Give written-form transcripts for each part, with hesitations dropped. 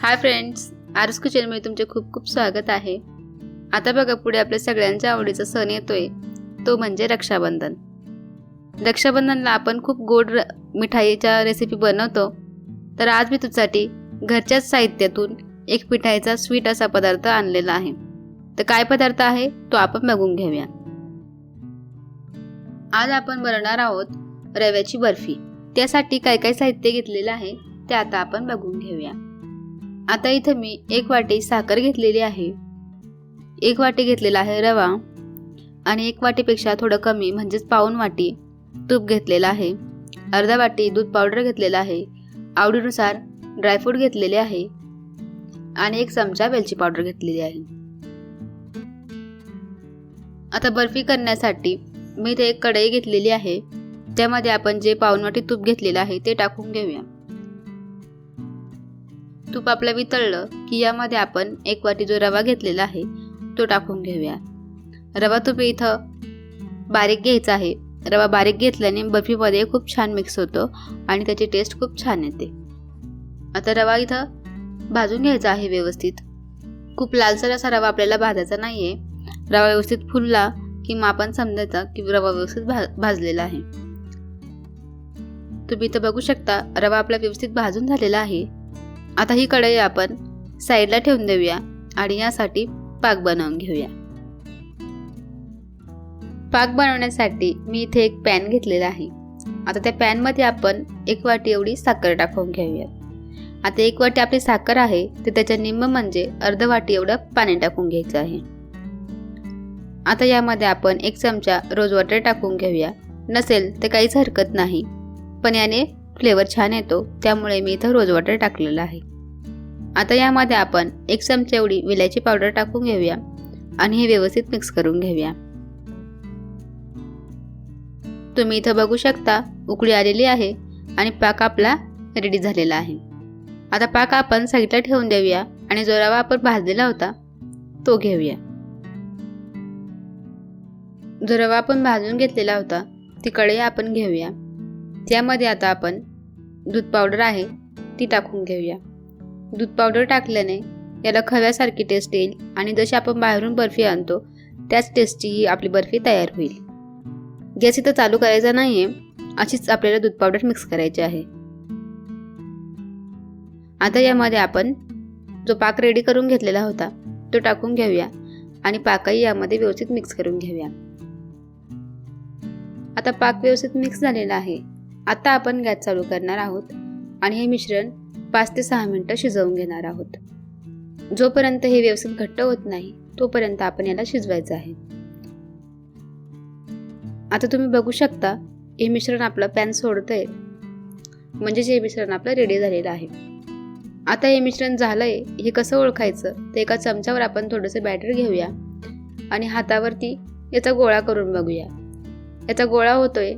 Hi friends, आरुस किचनमध्ये तुमचे खूप खूप स्वागत आहे। आता बघा, पुढे आपल्या सगळ्यांच्या आवडीचा सण येतोय, तो म्हणजे रक्षाबंधन। रक्षाबंधनला आपण खूप गोड मिठाईच्या रेसिपी बनवतो। तर आज मी तुमच्यासाठी घरच्याच साहित्यातून एक मिठाईचा स्वीट असा पदार्थ आणलेला आहे। तर काय पदार्थ आहे तो आपण बघून घेऊया। आज आपण बनवणार आहोत रव्याची बर्फी। त्यासाठी काय काय साहित्य घेतलेले आहे ते आता आपण बघून घेऊया। आता इथे मी 1 वाटी साखर घेतलेली आहे, 1 वाटी घेतलेला आहे रवा आणि 1 वाटीपेक्षा थोडं कमी म्हणजेच पाऊण वाटी तूप घेतलेला आहे, अर्धा वाटी दूध पावडर घेतलेला आहे, आवडीनुसार ड्रायफ्रूट घेतलेले आहे आणि 1 चमचा वेलची पावडर घेतलेली आहे। आता बर्फी करण्यासाठी मी इथे एक कढई घेतलेली आहे, त्यामध्ये आपण जे पाऊण वाटी तूप घेतलेले आहे ते टाकून घेऊया। तूप आपलं वितळलं की यामध्ये आपण 1 वाटी जो रवा घेतलेला आहे तो टाकून घेऊया। रवा तुम्ही इथं बारीक घ्यायचा आहे। रवा बारीक घेतल्याने बर्फीमध्ये खूप छान मिक्स होतो आणि त्याची टेस्ट खूप छान येते। आता रवा इथं भाजून घ्यायचा आहे व्यवस्थित। खूप लालसर असा रवा आपल्याला भाजायचा नाहीये। रवा व्यवस्थित फुलला की मग आपण समजायचं की रवा व्यवस्थित भाजलेला आहे। तुम्ही इथं बघू शकता रवा आपला व्यवस्थित भाजून झालेला आहे। आता ही कढई आपण साईडला ठेवून देऊया आणि यासाठी पाक बनवून घेऊया। पाक बनवण्यासाठी मी इथे एक पॅन घेतलेला आहे। आता त्या पॅन मध्ये आपण 1 वाटी एवढी साखर टाकून घेऊया। आता 1 वाटी आपली साखर आहे ते त्याच्या निम्म म्हणजे अर्धा वाटी एवढं पाणी टाकून घ्यायचं आहे। आता यामध्ये आपण 1 चमचा रोज वॉटर टाकून घेऊया। नसेल तर काहीच हरकत नाही, पण याने फ्लेवर छान येतो, त्यामुळे मी इथं रोज वॉटर टाकलेलं आहे। आता यामध्ये आपण 1 चमचा एवढी वेलची पावडर टाकून घेऊया आणि हे व्यवस्थित मिक्स करून घेऊया। तुम्ही इथं बघू शकता उकळी आलेली आहे आणि पाक आपला रेडी झालेला आहे। आता पाक आपण साईडला ठेवून देऊया आणि जो रवा आपण भाजलेला होता तो घेऊया। जो रवा आपण भाजून घेतलेला होता ती कढई आपण घेऊया। त्यामध्ये आता आपण दूध पावडर आहे ती टाकून घेऊया। दूध पावडर टाकल्याने याला खव्यासारखी टेस्ट येईल आणि जशी आपण बाहेरून बर्फी आणतो त्याच टेस्टची ही आपली बर्फी तयार होईल। गॅस इथं चालू करायचा नाहीये, अशीच आपल्याला दूध पावडर मिक्स करायची आहे। आता यामध्ये आपण जो पाक रेडी करून घेतलेला होता तो टाकून घेऊया आणि पाकही यामध्ये व्यवस्थित मिक्स करून घेऊया। आता पाक व्यवस्थित मिक्स झालेला आहे। आता आपण गॅस चालू करणार आहोत आणि हे मिश्रण 5 ते 6 मिनिटं शिजवून घेणार आहोत। जोपर्यंत हे व्यवस्थित घट्ट होत नाही तोपर्यंत आपण याला शिजवायचं आहे। आता तुम्ही बघू शकता हे मिश्रण आपलं पॅन सोडतंय, म्हणजे हे मिश्रण आपलं रेडी झालेलं आहे। आता हे मिश्रण झालंय हे कसं ओळखायचं, तर एका चमच्यावर आपण थोडंसं बॅटर घेऊया आणि हातावरती याचा गोळा करून बघूया। याचा गोळा होतोय,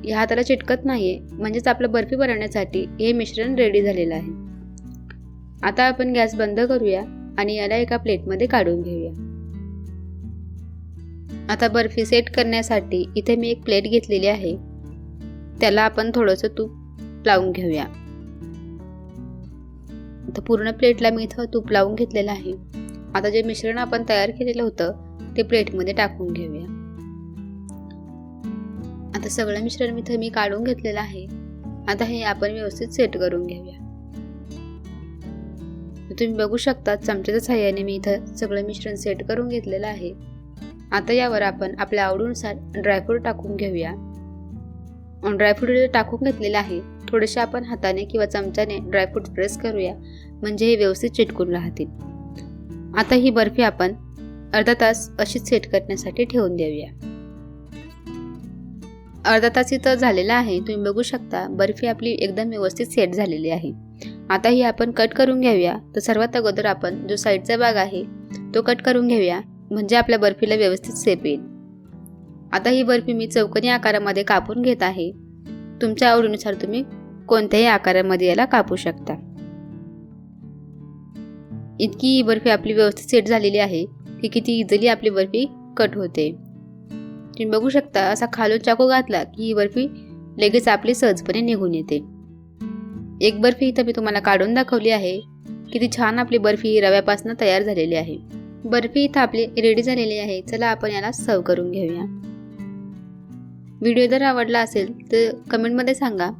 या हाताला चिटकत नाहीये, म्हणजेच आपलं बर्फी बनवण्यासाठी हे मिश्रण रेडी झालेलं आहे। आता आपण गॅस बंद करूया आणि याला एका प्लेटमध्ये काढून घेऊया। आता बर्फी सेट करण्यासाठी इथे मी एक प्लेट घेतलेली आहे, त्याला आपण थोडंसं तूप लावून घेऊया। आता पूर्ण प्लेटला मी इथं तूप लावून घेतलेलं आहे। आता जे मिश्रण आपण तयार केलेलं होतं ते प्लेटमध्ये टाकून घेऊया। आता सगळं मिश्रण इथं मी काढून घेतलेलं आहे। आता हे आपण व्यवस्थित सेट करून घेऊया। तुम्ही बघू शकता चमच्याच्या सहाय्याने मी इथं सगळं मिश्रण सेट करून घेतलेलं आहे। आता यावर आपण आपल्या आवडीनुसार ड्रायफ्रूट टाकून घेऊया। ड्रायफ्रूट टाकून घेतलेलं आहे, थोडेसे आपण हाताने किंवा चमच्याने ड्रायफ्रूट प्रेस करूया, म्हणजे हे व्यवस्थित चिटकून राहतील। आता ही बर्फी आपण अर्धा तास अशीच सेट करण्यासाठी ठेवून देऊया। अर्धा तास इथं झालेला आहे। तुम्ही बघू शकता बर्फी आपली एकदम व्यवस्थित सेट झालेली आहे। आता ही आपण कट करून घेऊया। तर सर्वात अगोदर आपण जो साईडचा भाग आहे तो कट करून घेऊया, म्हणजे आपल्या बर्फीला व्यवस्थित शेप येईल। आता ही बर्फी मी चौकोनी आकारामध्ये कापून घेत आहे। तुमच्या आवडीनुसार तुम्ही कोणत्याही आकारामध्ये याला कापू शकता। इतकी ही बर्फी आपली व्यवस्थित सेट झालेली आहे की किती इझिली आपली बर्फी कट होते। तुम्ही बघू शकता असा खालून चाकू घातला की ही बर्फी लगेच आपली सहजपणे निघून येते। एक बर्फी इथं मी तुम्हाला काढून दाखवली आहे, किती छान आपली बर्फी रव्यापासून तयार झालेली आहे. बर्फी इथं आपली रेडी झालेली आहे. चला आपण याला सर्व करून घेऊया. व्हिडिओ जर आवडला असेल तर कमेंटमध्ये सांगा.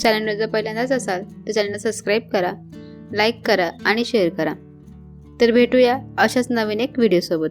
चॅनलवर जर पहिल्यांदाच असाल तर चॅनलला सबस्क्राईब करा, लाईक करा आणि शेअर करा. तर भेटूया अशाच नवीन एक व्हिडिओसोबत.